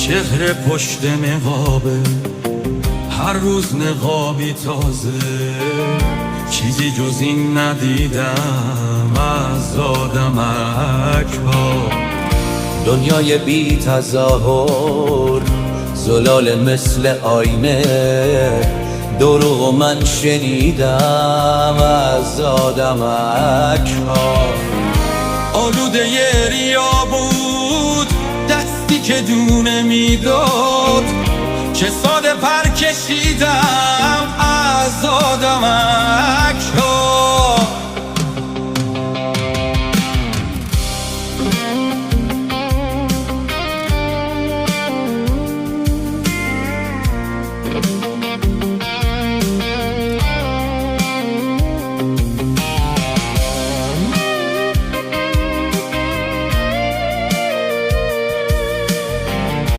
چهره پشت نقابه، هر روز نقابی تازه، چیزی جز این ندیدم از آدمک ها. دنیای بی تظاهر، زلال مثل آینه، دروغ و من شنیدم از آدمک ها. آلوده ریا بود دستی که دونه میداد، چه ساده پر کشیدم از آدمک ها.